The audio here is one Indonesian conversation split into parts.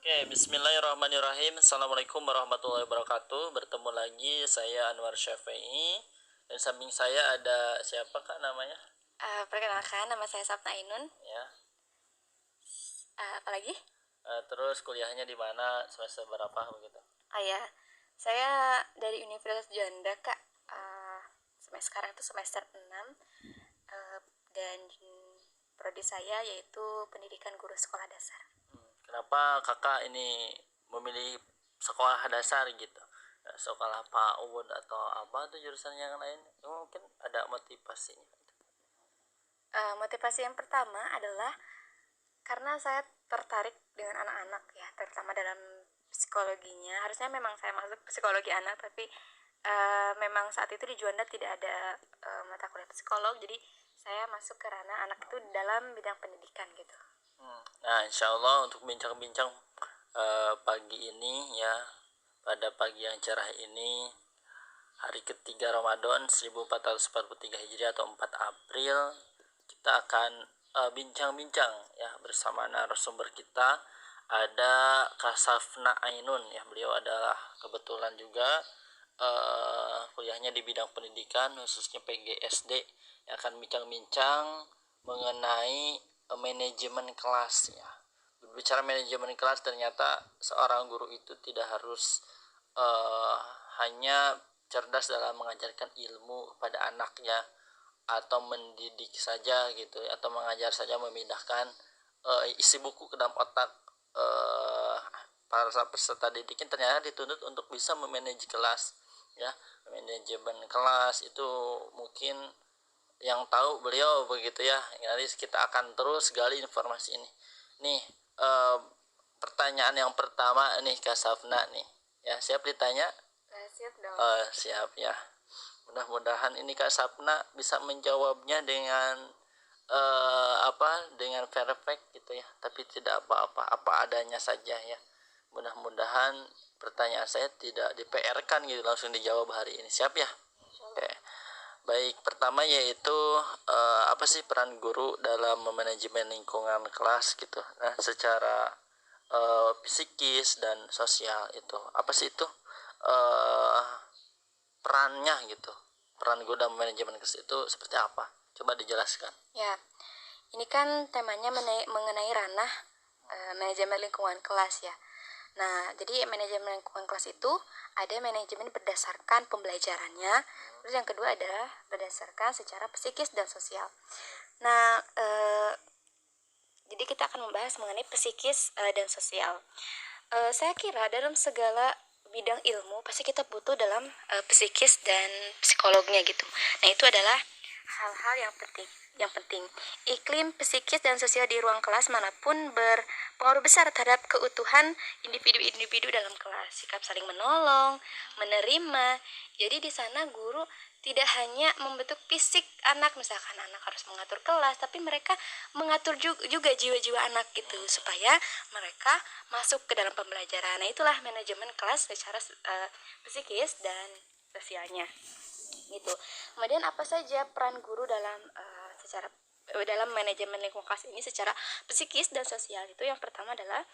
Oke, bismillahirrahmanirrahim. Assalamualaikum warahmatullahi wabarakatuh. Bertemu lagi saya Anwar Syafi'i. Dan samping saya ada siapa kak namanya? Perkenalkan, nama saya Sapna Ainun. Ya. Apalagi? Terus kuliahnya di mana, semester berapa begitu? Ya, saya dari Universitas Juanda, Kak. Sekarang itu semester 6. Dan prodi saya yaitu Pendidikan Guru Sekolah Dasar. Kenapa kakak ini memilih sekolah dasar gitu? Sekolah PAUD atau apa tuh jurusan yang lain? Mungkin ada motivasinya. Motivasi yang pertama adalah karena saya tertarik dengan anak-anak ya, terutama dalam psikologinya. Harusnya memang saya masuk psikologi anak, tapi memang saat itu di Juanda tidak ada mata kuliah psikolog, jadi saya masuk ke ranah anak itu dalam bidang pendidikan gitu. Nah, insya Allah untuk bincang-bincang pagi ini ya, pada pagi yang cerah ini, hari ketiga Ramadan 1443 Hijriah atau 4 April, kita akan bincang-bincang ya bersama narasumber kita. Ada Kasafna Ainun ya, beliau adalah kebetulan juga kuliahnya di bidang pendidikan, khususnya PGSD, yang akan bincang-bincang mengenai manajemen kelas ya. Berbicara manajemen kelas, ternyata seorang guru itu tidak harus hanya cerdas dalam mengajarkan ilmu kepada anaknya atau mendidik saja gitu, atau mengajar saja, memindahkan isi buku ke dalam otak para peserta didiknya. Ternyata dituntut untuk bisa memanage kelas ya. Manajemen kelas itu mungkin yang tahu beliau begitu ya. Nanti kita akan terus gali informasi ini nih. Pertanyaan yang pertama nih Kak Safna nih ya, siap ditanya? Siap dong. Siap ya. Mudah-mudahan ini Kak Sapna bisa menjawabnya dengan dengan perfect gitu ya, tapi tidak apa adanya saja ya. Mudah-mudahan pertanyaan saya tidak di-PR-kan gitu, langsung dijawab hari ini. Siap ya? Oke. Baik, pertama yaitu apa sih peran guru dalam memanajemen lingkungan kelas gitu. Nah, secara psikis dan sosial itu apa sih itu perannya gitu? Peran guru dalam manajemen kelas itu seperti apa? Coba dijelaskan. Ya, ini kan temanya mengenai ranah manajemen lingkungan kelas ya. Nah, jadi manajemen lingkungan kelas itu ada manajemen berdasarkan pembelajarannya, terus yang kedua adalah berdasarkan secara psikis dan sosial. Nah, jadi kita akan membahas mengenai psikis dan sosial. Saya kira dalam segala bidang ilmu pasti kita butuh dalam psikis dan psikolognya gitu. Nah, itu adalah hal-hal yang penting. Iklim psikis dan sosial di ruang kelas manapun berpengaruh besar terhadap keutuhan individu-individu dalam kelas. Sikap saling menolong, menerima. Jadi di sana guru tidak hanya membentuk fisik anak, misalkan anak harus mengatur kelas, tapi mereka mengatur juga jiwa-jiwa anak gitu, supaya mereka masuk ke dalam pembelajaran. Nah, itulah manajemen kelas secara psikis dan sosialnya gitu. Kemudian apa saja peran guru dalam dalam manajemen lingkungan kelas ini secara psikis dan sosial? Itu yang pertama adalah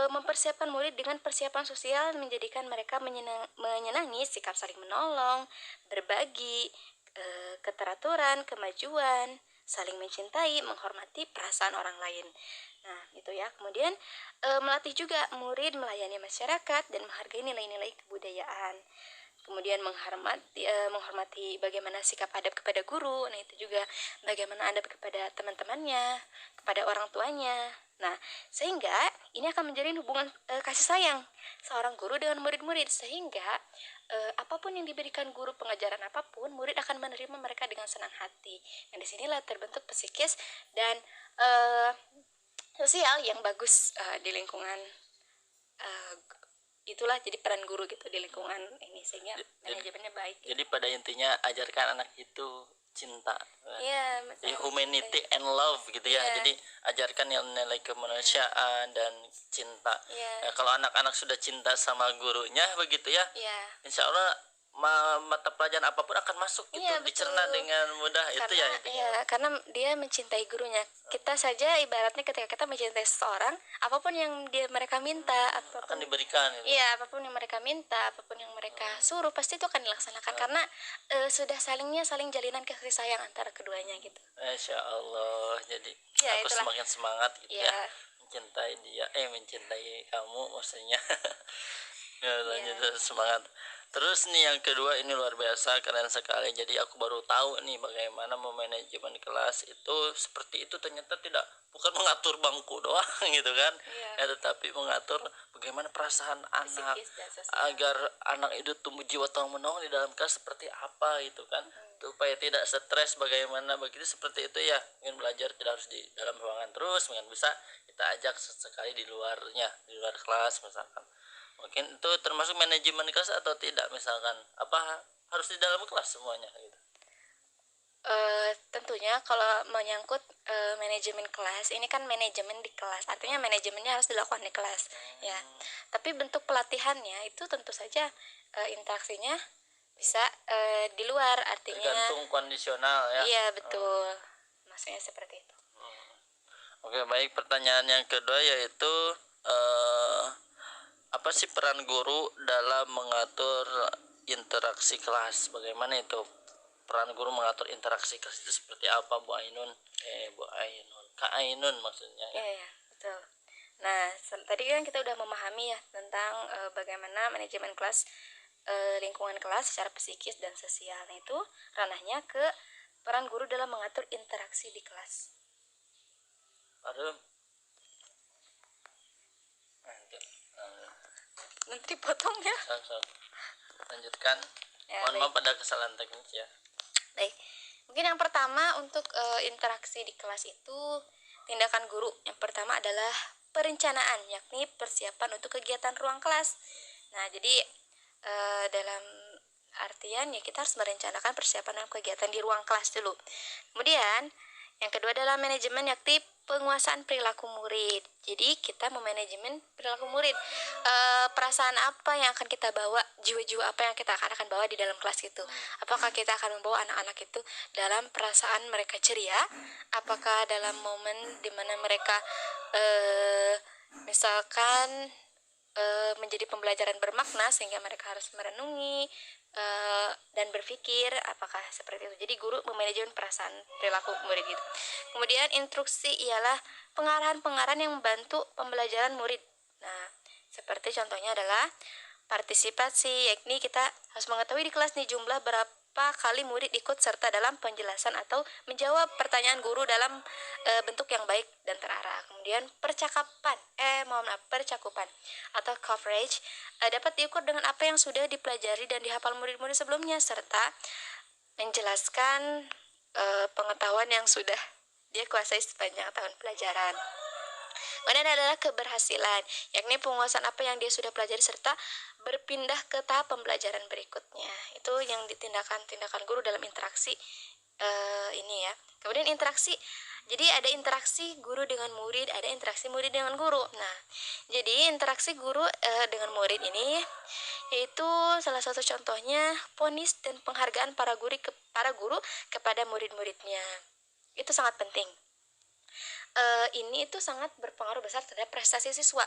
mempersiapkan murid dengan persiapan sosial, menjadikan mereka menyenangi sikap saling menolong, berbagi, keteraturan, kemajuan, saling mencintai, menghormati perasaan orang lain. Nah, gitu ya. Kemudian melatih juga murid melayani masyarakat dan menghargai nilai-nilai kebudayaan. Kemudian menghormati bagaimana sikap adab kepada guru. Nah, itu juga bagaimana adab kepada teman-temannya, kepada orang tuanya. Nah, sehingga ini akan menjalin hubungan kasih sayang seorang guru dengan murid-murid, sehingga apapun yang diberikan guru, pengajaran apapun, murid akan menerima mereka dengan senang hati. Nah, disinilah terbentuk psikis dan sosial yang bagus di lingkungan. Itulah jadi peran guru gitu di lingkungan ini, sehingga manajemennya baik gitu. Jadi pada intinya ajarkan anak itu cinta, humanity cinta and love gitu ya. Jadi ajarkan nilai kemanusiaan dan cinta. Nah, kalau anak-anak sudah cinta sama gurunya begitu ya, insya Allah mata pelajaran apapun akan masuk gitu, Iya, dicerna betul. dengan mudah itu ya intinya. Karena dia mencintai gurunya. Kita saja ibaratnya ketika kita mencintai seseorang, apapun yang mereka minta, Akan apapun, diberikan gitu. iya, apapun yang mereka minta, apapun yang mereka suruh, pasti itu akan dilaksanakan karena sudah saling jalinan kasih sayang antara keduanya gitu. Masya Allah, jadi Ya, aku itulah. semakin semangat gitu Ya, ya mencintai dia, mencintai kamu maksudnya. Ya, lanjut ya. semangat. Terus nih yang kedua ini luar biasa keren sekali. Jadi aku baru tahu nih bagaimana memanajemen kelas itu seperti itu, ternyata tidak bukan mengatur bangku doang gitu kan. Iya. Tetapi mengatur bagaimana perasaan anak Psikis dan sosial. agar anak itu tumbuh jiwa tolong menolong di dalam kelas seperti apa gitu kan. Supaya tidak stres bagaimana begitu, seperti itu ya. Ingin belajar tidak harus di dalam ruangan terus, mungkin bisa kita ajak sesekali di luarnya, di luar kelas misalkan. Mungkin itu termasuk manajemen kelas atau tidak, misalkan apa harus di dalam kelas semuanya gitu. Tentunya kalau menyangkut manajemen kelas, ini kan manajemen di kelas, artinya manajemennya harus dilakukan di kelas, ya. Tapi bentuk pelatihannya itu tentu saja interaksinya bisa di luar, artinya. Tergantung kondisional ya. Iya, betul. Maksudnya seperti itu. Oke, baik, pertanyaan yang kedua yaitu apa sih peran guru dalam mengatur interaksi kelas? Bagaimana itu peran guru mengatur interaksi kelas itu seperti apa, Bu Ainun? Bu Ainun, Kak Ainun maksudnya ya. Iya, tuh. Nah, tadi kan kita udah memahami ya tentang bagaimana manajemen kelas, lingkungan kelas secara psikis dan sosial. Nah, itu ranahnya ke peran guru dalam mengatur interaksi di kelas. Aduh. Nanti potong ya. Lanjutkan. Ya, Mohon maaf pada kesalahan teknis ya. Baik. Mungkin yang pertama untuk interaksi di kelas itu tindakan guru. Yang pertama adalah perencanaan, yakni persiapan untuk kegiatan ruang kelas. Nah, jadi dalam artian ya kita harus merencanakan persiapan dalam kegiatan di ruang kelas dulu. Kemudian yang kedua adalah manajemen, yakni penguasaan perilaku murid. Jadi kita memanajemen perilaku murid. Perasaan apa yang akan kita bawa, jiwa-jiwa apa yang kita akan bawa di dalam kelas itu. Apakah kita akan membawa anak-anak itu dalam perasaan mereka ceria? Apakah dalam momen dimana mereka misalkan menjadi pembelajaran bermakna sehingga mereka harus merenungi dan berpikir, apakah seperti itu. Jadi guru memanajemen perasaan perilaku murid gitu. Kemudian instruksi ialah pengarahan-pengarahan yang membantu pembelajaran murid. Nah, seperti contohnya adalah partisipasi, yakni kita harus mengetahui di kelas nih jumlah berapa kali murid ikut serta dalam penjelasan atau menjawab pertanyaan guru dalam bentuk yang baik dan terarah. Kemudian percakupan atau coverage dapat diukur dengan apa yang sudah dipelajari dan dihafal murid-murid sebelumnya serta menjelaskan pengetahuan yang sudah dia kuasai sepanjang tahun pelajaran. Kemudian adalah keberhasilan, yakni penguasaan apa yang dia sudah pelajari serta berpindah ke tahap pembelajaran berikutnya. Itu yang tindakan guru dalam interaksi ini ya. Kemudian interaksi, jadi ada interaksi guru dengan murid, ada interaksi murid dengan guru. Nah, jadi interaksi guru dengan murid ini yaitu salah satu contohnya vonis dan penghargaan para guru kepada murid-muridnya. Itu sangat penting. Ini itu sangat berpengaruh besar terhadap prestasi siswa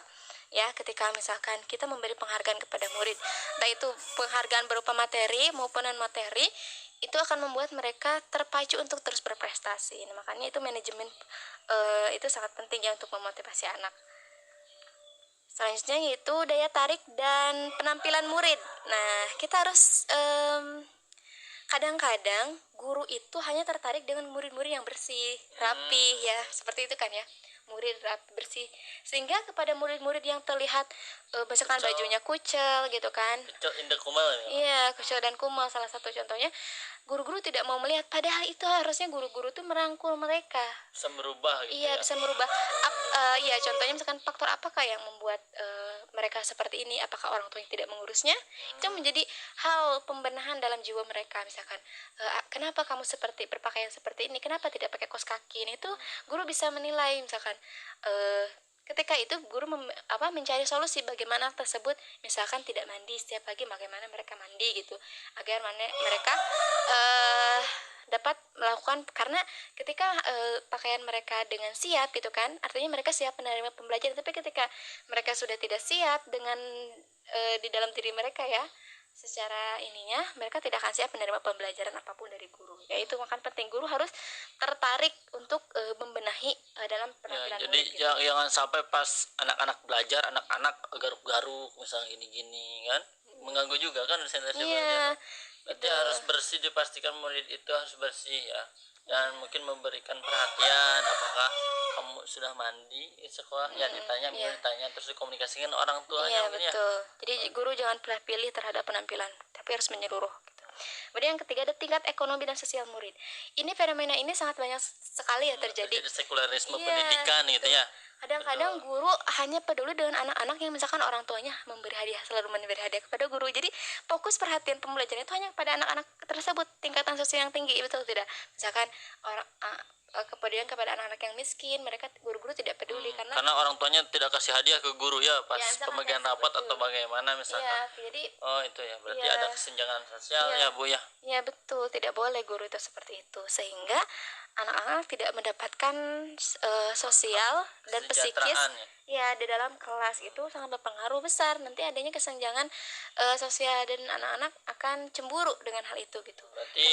ya, ketika misalkan kita memberi penghargaan kepada murid, baik itu penghargaan berupa materi maupun non materi, itu akan membuat mereka terpacu untuk terus berprestasi. Nah, makanya itu manajemen itu sangat penting ya untuk memotivasi anak. Selanjutnya yaitu daya tarik dan penampilan murid. Nah, kita harus kadang-kadang guru itu hanya tertarik dengan murid-murid yang bersih, rapi ya, seperti itu kan ya, murid rapi bersih, sehingga kepada murid-murid yang terlihat misalkan bajunya kucel gitu kan, kucel indah kumal ya. Iya, kucel dan kumal salah satu contohnya. Guru-guru tidak mau melihat, padahal itu harusnya guru-guru tuh merangkul mereka. Bisa merubah gitu Iya, ya. bisa merubah. Iya, contohnya misalkan faktor apakah yang membuat mereka seperti ini? Apakah orang tuanya tidak mengurusnya? Itu menjadi hal pembenahan dalam jiwa mereka. Misalkan, kenapa kamu berpakaian seperti ini? Kenapa tidak pakai kaos kaki? Nah, itu guru bisa menilai misalkan ketika itu guru mencari solusi bagaimana anak tersebut misalkan tidak mandi setiap pagi, bagaimana mereka mandi gitu agar mereka dapat melakukan, karena ketika pakaian mereka dengan siap gitu kan, artinya mereka siap menerima pembelajaran. Tapi ketika mereka sudah tidak siap dengan di dalam diri mereka ya, secara ininya mereka tidak akan siap menerima pembelajaran apapun dari guru. Yaitu makan penting guru harus tertarik untuk membenahi dalam penampilan jadi murid gitu. jangan sampai pas anak-anak belajar, anak-anak garuk-garuk misalnya gini-gini kan, mengganggu juga kan konsentrasi belajar. Berarti harus bersih, dipastikan murid itu harus bersih ya, dan mungkin memberikan perhatian apakah kamu sudah mandi di sekolah, ya ditanya, ditanya terus dikomunikasikan orang tuanya mungkin betul. Jadi guru jangan pernah pilih terhadap penampilan, tapi harus menyeluruh gitu. Kemudian yang ketiga ada tingkat ekonomi dan sosial murid. Ini fenomena ini sangat banyak sekali ya terjadi. Sekularisme pendidikan gitu ya. Kadang-kadang guru hanya peduli dengan anak-anak yang misalkan orang tuanya memberi hadiah, selalu memberi hadiah kepada guru. Jadi fokus perhatian pembelajaran itu hanya pada anak-anak tersebut, tingkatan sosial yang tinggi, betul tidak? Misalkan orang kemudian kepada anak-anak yang miskin, mereka guru-guru tidak peduli karena orang tuanya tidak kasih hadiah ke guru ya pas pembagian rapat atau bagaimana misalkan. Jadi itu ya berarti ada kesenjangan sosial ya Bu ya. Ya betul, tidak boleh guru itu seperti itu, sehingga anak-anak tidak mendapatkan sosial dan psikis ya di dalam kelas. Itu sangat berpengaruh besar, nanti adanya kesenjangan sosial dan anak-anak akan cemburu dengan hal itu gitu. Berarti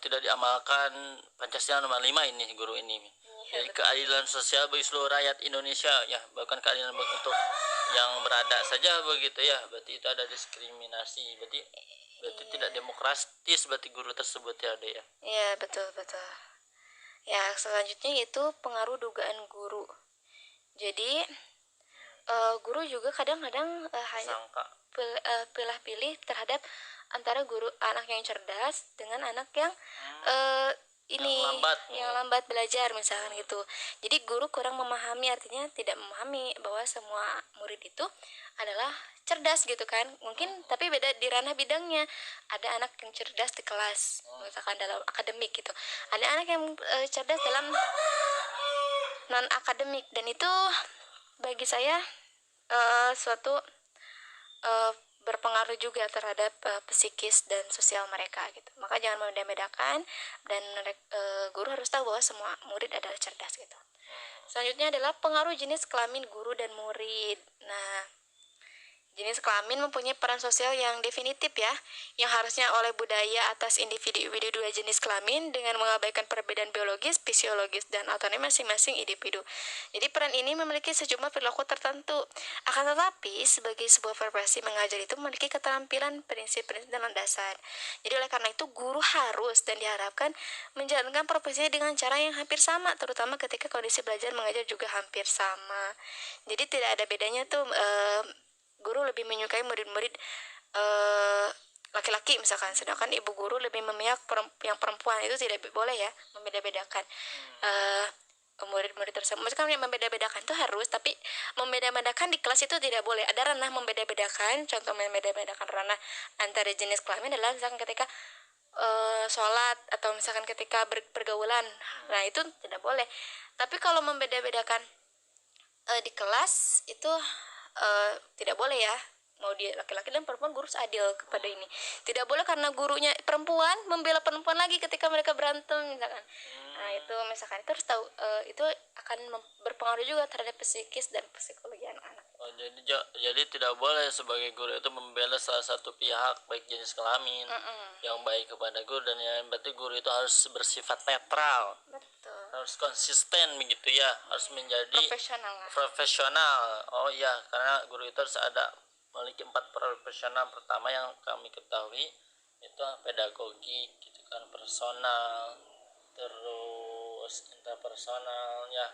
tidak diamalkan Pancasila nomor 5 ini guru ini. Jadi keadilan sosial bagi seluruh rakyat Indonesia ya, bukan keadilan untuk yang berada saja begitu ya. Berarti itu ada diskriminasi, berarti tidak demokratis berarti guru tersebut ya Dek ya. Iya betul. Ya selanjutnya itu pengaruh dugaan guru. Jadi guru juga kadang-kadang hanya pilih pilih terhadap antara anak yang cerdas dengan anak yang yang lambat belajar misalkan gitu. Jadi guru kurang memahami, artinya tidak memahami bahwa semua murid itu adalah cerdas gitu kan. Mungkin tapi beda di ranah bidangnya. Ada anak yang cerdas di kelas, misalkan dalam akademik gitu. Ada anak yang cerdas dalam non akademik, dan itu bagi saya suatu berpengaruh juga terhadap psikis dan sosial mereka gitu. Maka jangan membeda-bedakan, dan guru harus tahu bahwa semua murid adalah cerdas gitu. Selanjutnya adalah pengaruh jenis kelamin guru dan murid. Nah, jenis kelamin mempunyai peran sosial yang definitif ya, yang harusnya oleh budaya atas individu-individu dua jenis kelamin dengan mengabaikan perbedaan biologis, fisiologis, dan otonomi masing-masing individu. Jadi peran ini memiliki sejumlah perilaku tertentu. Akan tetapi sebagai sebuah profesi mengajar itu memiliki keterampilan, prinsip-prinsip dan landasan. Jadi oleh karena itu guru harus dan diharapkan menjalankan profesinya dengan cara yang hampir sama, terutama ketika kondisi belajar mengajar juga hampir sama. Jadi tidak ada bedanya tuh guru lebih menyukai murid-murid laki-laki misalkan, sedangkan ibu guru lebih memihak yang perempuan. Itu tidak boleh ya, membeda-bedakan murid-murid tersebut. Misalkan yang membeda-bedakan itu harus, tapi membeda-bedakan di kelas itu tidak boleh. Ada ranah membeda-bedakan, contoh membeda-bedakan ranah antara jenis kelamin adalah misalkan ketika sholat, atau misalkan ketika pergaulan. Nah itu tidak boleh. Tapi kalau membeda-bedakan di kelas itu tidak boleh ya, mau dia laki-laki dan perempuan guru adil kepada ini. Tidak boleh karena gurunya perempuan membela perempuan lagi ketika mereka berantem misalkan. Nah itu misalkan itu harus tahu, itu akan berpengaruh juga terhadap psikis dan psikologi anak-anak. Jadi tidak boleh sebagai guru itu membela salah satu pihak baik jenis kelamin yang baik kepada guru, dan yang berarti guru itu harus bersifat netral. Betul. Harus konsisten begitu ya, harus menjadi profesional. Oh iya, karena guru itu harus memiliki 4 profesional. Pertama yang kami ketahui itu pedagogi gitu kan, personal, terus interpersonal ya,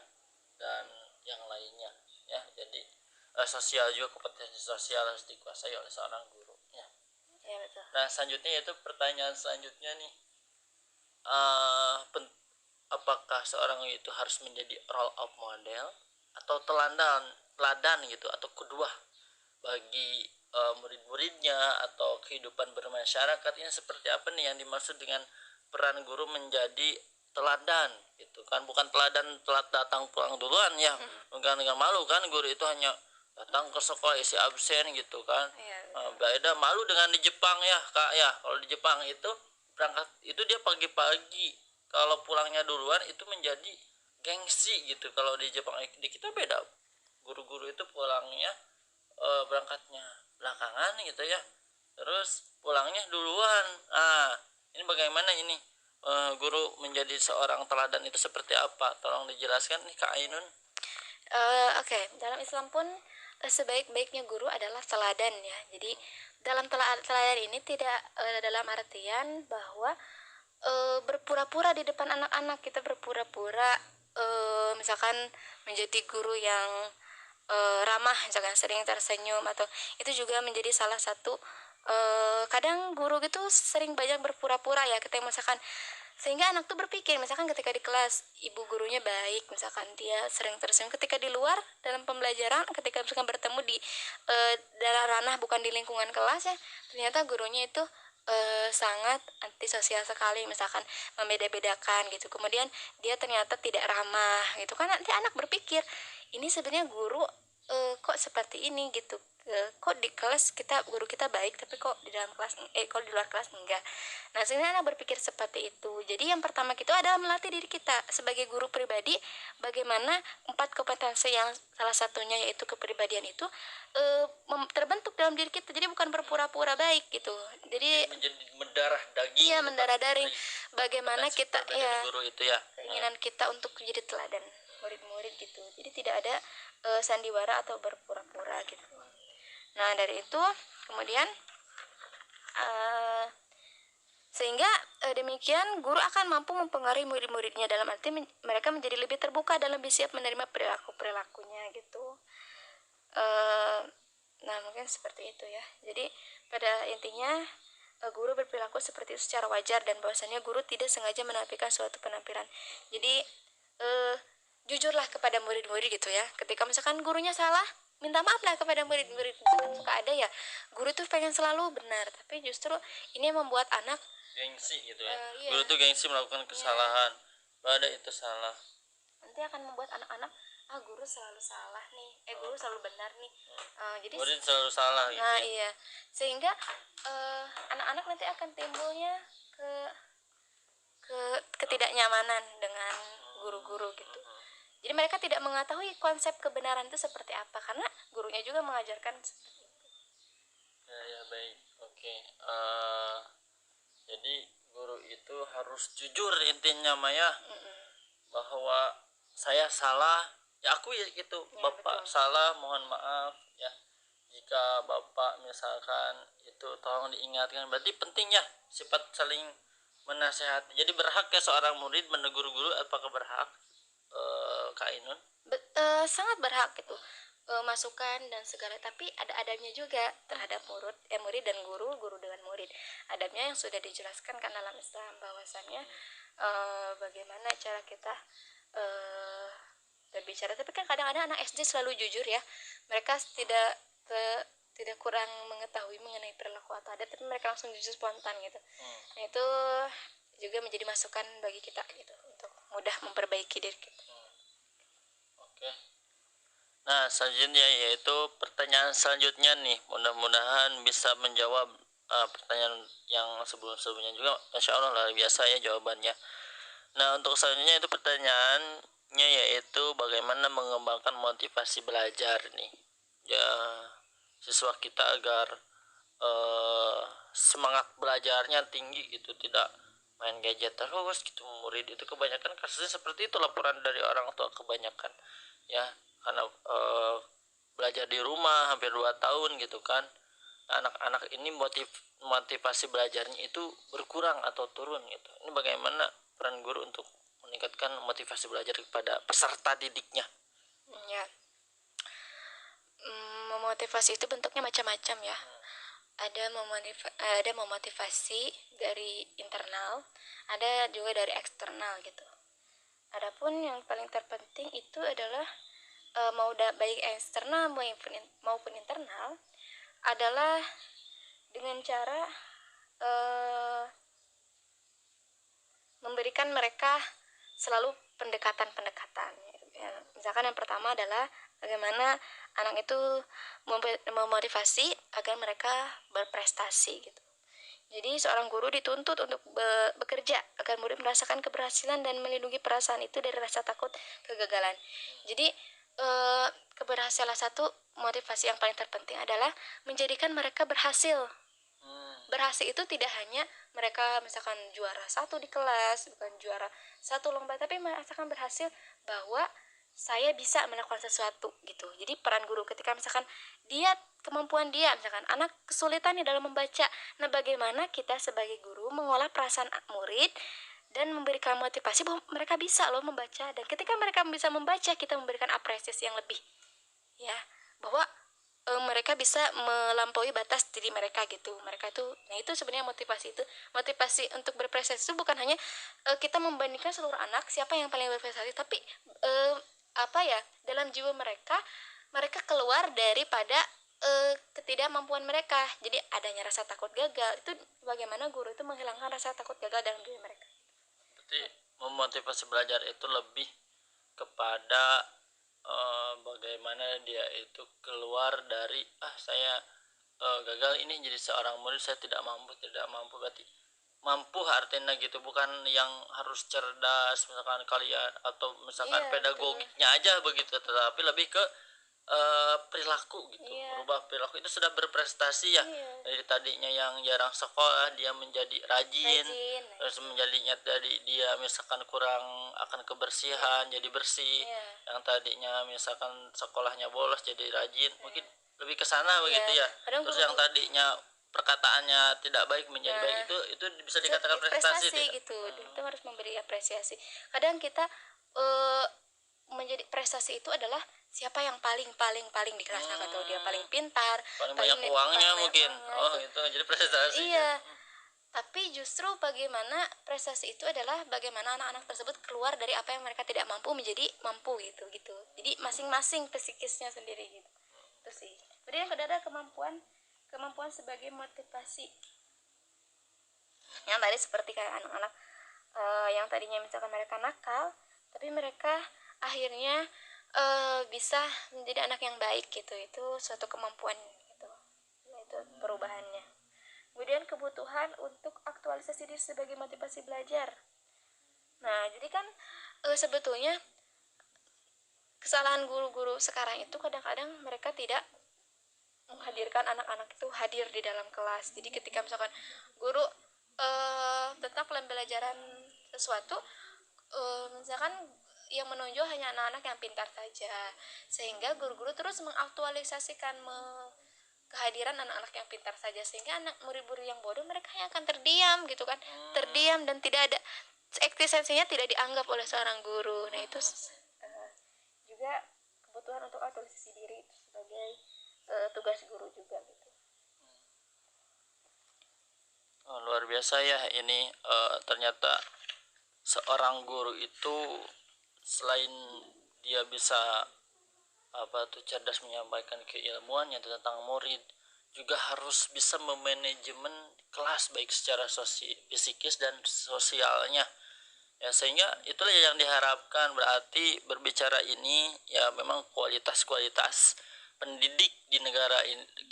dan yang lainnya ya. Jadi sosial juga, kompetensi sosial harus dikuasai oleh seorang guru ya. Ya betul. Nah selanjutnya itu pertanyaan selanjutnya nih, apakah seorang itu harus menjadi role of model atau teladan gitu, atau kedua bagi murid-muridnya atau kehidupan bermasyarakat? Ini seperti apa nih yang dimaksud dengan peran guru menjadi teladan gitu kan, bukan teladan telat datang pulang duluan ya, bukan dengan malu kan, guru itu hanya datang ke sekolah isi absen gitu kan. Beda malu dengan di Jepang ya kak ya, kalau di Jepang itu berangkat itu dia pagi-pagi, kalau pulangnya duluan itu menjadi gengsi gitu. Kalau di Jepang, di kita beda, guru-guru itu pulangnya berangkatnya belakangan gitu ya, terus pulangnya duluan. Ini bagaimana ini guru menjadi seorang teladan itu seperti apa, tolong dijelaskan nih Kak Ainun. Oke, dalam Islam pun sebaik-baiknya guru adalah teladan ya. Jadi dalam teladan ini tidak dalam artian bahwa berpura-pura di depan anak-anak, kita berpura-pura misalkan menjadi guru yang ramah, misalkan sering tersenyum, atau itu juga menjadi salah satu kadang guru gitu sering banyak berpura-pura ya, kita misalkan sehingga anak tuh berpikir, misalkan ketika di kelas ibu gurunya baik, misalkan dia sering tersenyum, ketika di luar dalam pembelajaran, ketika misalkan bertemu di dalam ranah bukan di lingkungan kelas ya, ternyata gurunya itu sangat antisosial sekali, misalkan membeda-bedakan gitu, kemudian dia ternyata tidak ramah gitu kan, nanti anak berpikir ini sebenarnya guru kok seperti ini gitu, kok di kelas guru kita baik tapi kok di dalam kelas kok di luar kelas enggak. Nah sebenarnya anak berpikir seperti itu. Jadi yang pertama kita adalah melatih diri kita sebagai guru pribadi, bagaimana 4 kompetensi yang salah satunya yaitu kepribadian itu terbentuk dalam diri kita. Jadi bukan berpura-pura baik gitu. Jadi menjadi mendarah daging. Iya, mendarah daging. Bagaimana kita ya guru itu ya, keinginan kita untuk jadi teladan murid-murid gitu. Jadi tidak ada sandiwara atau berpura-pura gitu. Nah dari itu kemudian sehingga demikian guru akan mampu mempengaruhi murid-muridnya, dalam arti mereka menjadi lebih terbuka dan lebih siap menerima perilakunya gitu. Nah mungkin seperti itu ya. Jadi pada intinya guru berperilaku seperti itu secara wajar, dan bahwasannya guru tidak sengaja menampilkan suatu penampilan. Jadi jujurlah kepada murid-murid gitu ya. Ketika misalkan gurunya salah, minta maaf lah kepada murid-murid. Suka ada ya guru tuh pengen selalu benar, tapi justru ini membuat anak gengsi gitu ya. Iya. Guru tuh gengsi melakukan kesalahan, pada itu salah, nanti akan membuat anak-anak guru selalu salah nih, guru selalu benar nih, jadi murid selalu salah gitu. Nah iya, sehingga anak-anak nanti akan timbulnya ketidaknyamanan dengan guru-guru gitu. Jadi mereka tidak mengetahui konsep kebenaran itu seperti apa, karena gurunya juga mengajarkan seperti itu. Ya baik, oke. Jadi guru itu harus jujur intinya Maya, bahwa saya salah, ya aku ya gitu, ya, Bapak betul. Salah, mohon maaf ya. Jika Bapak misalkan itu tolong diingatkan, berarti penting ya sifat saling menasehati. Jadi berhak ya seorang murid menegur guru, apakah berhak Kak Ainun? Sangat berhak gitu, masukan dan segala, tapi ada adabnya juga terhadap murid dan guru dengan murid. Adabnya yang sudah dijelaskan kan dalam Islam, bahwasannya bagaimana cara kita berbicara. Tapi kan kadang-kadang anak SD selalu jujur ya, mereka tidak kurang mengetahui mengenai perilaku atau adat, tapi mereka langsung jujur spontan gitu. Nah itu juga menjadi masukan bagi kita gitu, untuk mudah memperbaiki diri kita. Oke. Nah selanjutnya yaitu pertanyaan selanjutnya nih, mudah-mudahan bisa menjawab pertanyaan yang sebelumnya juga. Insya Allah luar biasa ya jawabannya. Nah untuk selanjutnya itu pertanyaannya yaitu bagaimana mengembangkan motivasi belajar nih ya siswa kita agar semangat belajarnya tinggi gitu, tidak main gadget terus gitu. Murid itu kebanyakan kasusnya seperti itu, laporan dari orang tua kebanyakan ya, karena belajar di rumah hampir 2 tahun gitu kan. Anak-anak ini motivasi belajarnya itu berkurang atau turun gitu. Ini bagaimana peran guru untuk meningkatkan motivasi belajar kepada peserta didiknya? Ya, memotivasi itu bentuknya macam-macam ya. Ada memotivasi dari internal, ada juga dari eksternal gitu. Adapun yang paling terpenting itu adalah baik eksternal maupun internal adalah dengan cara memberikan mereka selalu pendekatan-pendekatan. Ya, misalkan yang pertama adalah bagaimana anak itu memotivasi agar mereka berprestasi gitu. Jadi seorang guru dituntut untuk bekerja agar murid merasakan keberhasilan dan melindungi perasaan itu dari rasa takut kegagalan. Jadi keberhasilan satu motivasi yang paling terpenting adalah menjadikan mereka berhasil. Berhasil itu tidak hanya mereka misalkan juara satu di kelas, bukan juara satu lomba, tapi merasakan berhasil bahwa saya bisa melakukan sesuatu gitu. Jadi peran guru ketika misalkan kemampuan dia, misalkan anak kesulitan nih dalam membaca, nah bagaimana kita sebagai guru mengolah perasaan murid dan memberikan motivasi bahwa mereka bisa loh membaca, dan ketika mereka bisa membaca kita memberikan apresiasi yang lebih, ya, bahwa mereka bisa melampaui batas diri mereka gitu. Mereka itu, nah itu sebenarnya motivasi untuk berprestasi itu bukan hanya kita membandingkan seluruh anak siapa yang paling berprestasi, tapi dalam jiwa mereka keluar daripada ketidakmampuan mereka. Jadi adanya rasa takut gagal, itu bagaimana guru itu menghilangkan rasa takut gagal dalam diri mereka. Berarti memotivasi belajar itu lebih kepada bagaimana dia itu keluar dari saya gagal ini jadi seorang murid, saya tidak mampu. Berarti mampu artinya gitu, bukan yang harus cerdas misalkan kalian atau misalkan pedagogiknya aja begitu, tetapi lebih ke perilaku gitu. Berubah perilaku itu sudah berprestasi ya. Dari tadinya yang jarang sekolah dia menjadi rajin. Terus menjadinya dari dia misalkan kurang akan kebersihan jadi bersih. Yang tadinya misalkan sekolahnya bolos jadi rajin, mungkin lebih ke sana begitu ya. Terus yang tadinya perkataannya tidak baik menjadi baik, itu bisa dikatakan prestasi gitu. Itu harus memberi apresiasi. Kadang kita menjadi prestasi itu adalah siapa yang paling di kelas, atau dia paling pintar, paling banyak uangnya mungkin. Itu jadi prestasi. Iya. Tapi justru bagaimana prestasi itu adalah bagaimana anak-anak tersebut keluar dari apa yang mereka tidak mampu menjadi mampu gitu. Jadi masing-masing psikisnya sendiri gitu. Itu sih. Kemudian yang kedua ada kemampuan sebagai motivasi. Yang tadi seperti kayak anak-anak yang tadinya misalkan mereka nakal, tapi mereka akhirnya bisa menjadi anak yang baik gitu. Itu suatu kemampuan gitu. Itu perubahannya. Kemudian kebutuhan untuk aktualisasi diri sebagai motivasi belajar. Nah, jadi kan sebetulnya kesalahan guru-guru sekarang itu kadang-kadang mereka tidak menghadirkan anak-anak itu hadir di dalam kelas. Jadi ketika misalkan guru tentang pembelajaran sesuatu, misalkan yang menonjol hanya anak-anak yang pintar saja, sehingga guru-guru terus mengaktualisasikan kehadiran anak-anak yang pintar saja, sehingga anak murid-murid yang bodoh mereka yang akan terdiam gitu kan, terdiam dan tidak ada eksistensinya, tidak dianggap oleh seorang guru. Nah itu juga kebutuhan untuk aktualisasi diri itu sebagai tugas guru juga gitu. Luar biasa ya ini, ternyata seorang guru itu selain dia bisa cerdas menyampaikan keilmuannya tentang murid, juga harus bisa memanajemen kelas baik secara psikis dan sosialnya ya, sehingga itulah yang diharapkan. Berarti berbicara ini ya memang kualitas pendidik di negara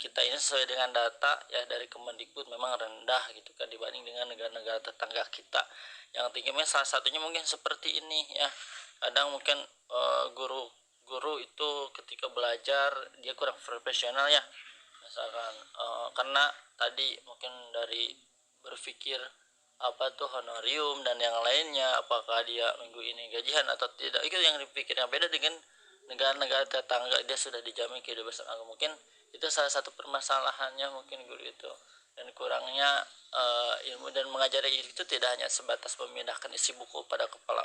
kita ini sesuai dengan data ya dari Kemendikbud memang rendah gitu kan dibanding dengan negara-negara tetangga kita yang tingginya. Salah satunya mungkin seperti ini ya, kadang mungkin guru itu ketika belajar dia kurang profesional ya, misalkan karena tadi mungkin dari berpikir honorium dan yang lainnya, apakah dia minggu ini gajian atau tidak, itu yang dipikirnya beda dengan negara-negara tetangga, dia sudah dijamin kebebasan agama. Mungkin itu salah satu permasalahannya mungkin guru itu, dan kurangnya ilmu dan mengajari itu tidak hanya sebatas memindahkan isi buku pada kepala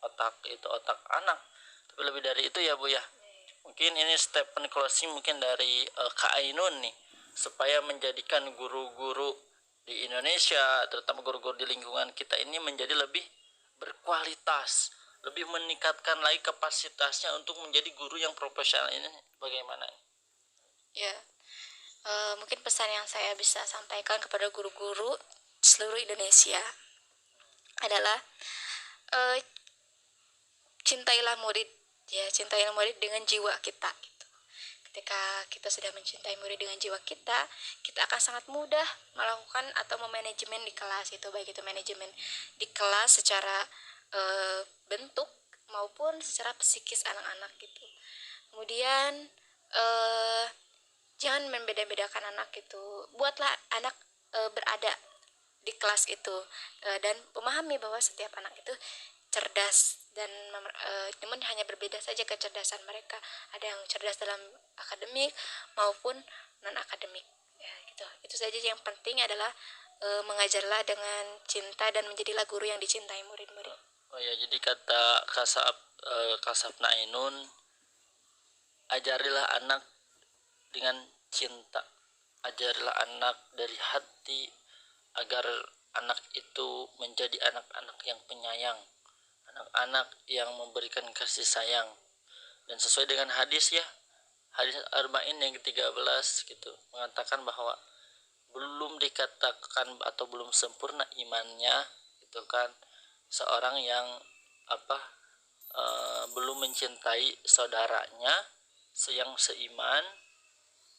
otak anak, tapi lebih dari itu ya Bu ya. Mungkin ini statement closing mungkin dari Kak Ainun nih, supaya menjadikan guru-guru di Indonesia, terutama guru-guru di lingkungan kita ini menjadi lebih berkualitas, lebih meningkatkan lagi kapasitasnya untuk menjadi guru yang profesional ini, bagaimana? Ya, mungkin pesan yang saya bisa sampaikan kepada guru-guru seluruh Indonesia adalah cintailah murid, ya cintailah murid dengan jiwa kita gitu. Ketika kita sudah mencintai murid dengan jiwa kita, kita akan sangat mudah melakukan atau memanajemen di kelas itu, baik itu manajemen di kelas secara bentuk maupun secara psikis anak-anak gitu. Kemudian jangan membeda-bedakan anak gitu. Buatlah anak berada di kelas itu, dan memahami bahwa setiap anak itu cerdas dan namun hanya berbeda saja kecerdasan mereka. Ada yang cerdas dalam akademik maupun non akademik, ya gitu. Itu saja. Yang penting adalah mengajarlah dengan cinta dan menjadilah guru yang dicintai murid-murid. Oh ya, jadi kata Kasab Nainun, ajarilah anak dengan cinta, ajarilah anak dari hati, agar anak itu menjadi anak-anak yang penyayang, anak-anak yang memberikan kasih sayang. Dan sesuai dengan hadis ya, hadis Arba'in yang ke-13 gitu, mengatakan bahwa belum dikatakan atau belum sempurna imannya gitu kan seorang yang belum mencintai saudaranya yang seiman,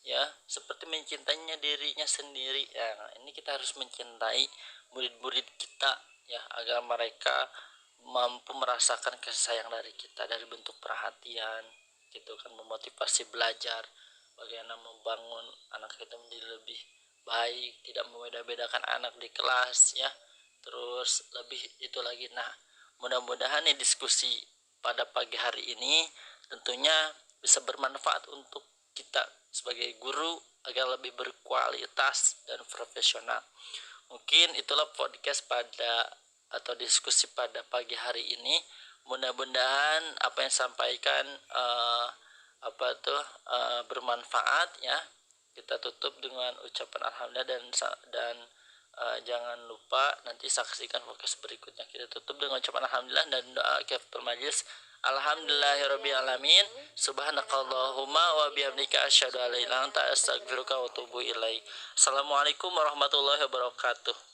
ya seperti mencintainya dirinya sendiri. Ya, nah, ini kita harus mencintai murid-murid kita ya, agar mereka mampu merasakan kasih sayang dari kita, dari bentuk perhatian gitu kan, memotivasi belajar, bagaimana membangun anak kita menjadi lebih baik, tidak membeda-bedakan anak di kelas ya. Terus lebih itu lagi, nah mudah-mudahan nih diskusi pada pagi hari ini tentunya bisa bermanfaat untuk kita sebagai guru agar lebih berkualitas dan profesional. Mungkin itulah podcast pada atau diskusi pada pagi hari ini. Mudah-mudahan apa yang sampaikan bermanfaat ya. Kita tutup dengan ucapan alhamdulillah, dan jangan lupa nanti saksikan podcast berikutnya. Kita tutup dengan ucapan alhamdulillah dan doa kafaratul majelis. Alhamdulillahirabbil alamin. Subhanakallahumma wa bihamdika asyhadu an la ilaha illa anta astaghfiruka wa atubu ilaik. Assalamualaikum warahmatullahi wabarakatuh.